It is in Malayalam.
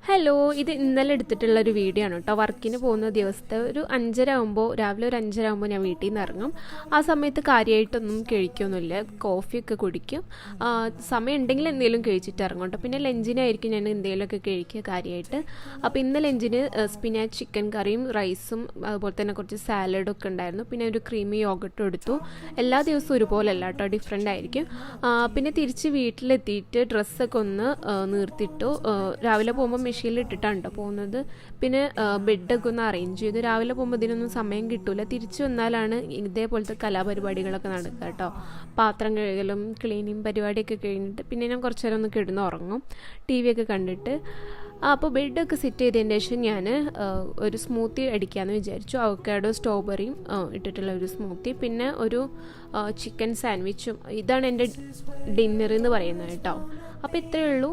ഹലോ, ഇത് ഇന്നലെ എടുത്തിട്ടുള്ളൊരു വീഡിയോ ആണ് കേട്ടോ. വർക്കിന് പോകുന്ന ദിവസത്തെ ഒരു 5:30 ആകുമ്പോൾ, രാവിലെ ഒരു 5:30 ആകുമ്പോൾ ഞാൻ വീട്ടിൽ നിന്ന് ഇറങ്ങും. ആ സമയത്ത് കാര്യമായിട്ടൊന്നും കഴിക്കൊന്നുമില്ല, കോഫിയൊക്കെ കുടിക്കും. സമയം ഉണ്ടെങ്കിൽ എന്തെങ്കിലും കഴിച്ചിട്ട് ഇറങ്ങും കേട്ടോ. പിന്നെ ലഞ്ചിനായിരിക്കും ഞാൻ എന്തെങ്കിലുമൊക്കെ കഴിക്കുക കാര്യമായിട്ട്. അപ്പോൾ ഇന്ന് ലഞ്ചിന് സ്പിനാച്ച് ചിക്കൻ കറിയും റൈസും അതുപോലെ തന്നെ കുറച്ച് സാലഡൊക്കെ ഉണ്ടായിരുന്നു. പിന്നെ ഒരു ക്രീമി യോഗട്ടും എടുത്തു. എല്ലാ ദിവസവും ഒരുപോലെ അല്ല കേട്ടോ, ഡിഫറെൻ്റ് ആയിരിക്കും. പിന്നെ തിരിച്ച് വീട്ടിലെത്തിയിട്ട് ഡ്രസ്സൊക്കെ ഒന്ന് നീർത്തിട്ടു. രാവിലെ പോകുമ്പോൾ മെഷീനിൽ ഇട്ടിട്ടാണ് കേട്ടോ പോകുന്നത്. പിന്നെ ബെഡൊക്കെ ഒന്ന് അറേഞ്ച് ചെയ്തു. രാവിലെ പോകുമ്പോൾ ഇതിനൊന്നും സമയം കിട്ടില്ല. തിരിച്ചു വന്നാലാണ് ഇതേപോലത്തെ കലാപരിപാടികളൊക്കെ നടക്കുക കേട്ടോ. പാത്രം കഴുകലും ക്ലീനിങ് പരിപാടിയൊക്കെ കഴിഞ്ഞിട്ട് പിന്നെ ഞാൻ കുറച്ച് നേരം ഒന്ന് കിടന്ന് ഉറങ്ങും, ടി വി ഒക്കെ കണ്ടിട്ട്. അപ്പോൾ ബെഡൊക്കെ സെറ്റ് ചെയ്തതിന് ശേഷം ഞാൻ ഒരു സ്മൂത്തി അടിക്കാമെന്ന് വിചാരിച്ചു. അവക്കാഡോ സ്ട്രോബെറിയും ഇട്ടിട്ടുള്ള ഒരു സ്മൂത്തി, പിന്നെ ഒരു ചിക്കൻ സാൻഡ്വിച്ചും. ഇതാണ് എൻ്റെ ഡിന്നർ എന്ന് പറയുന്നത് കേട്ടോ. അപ്പോൾ ഇത്രയേ ഉള്ളൂ.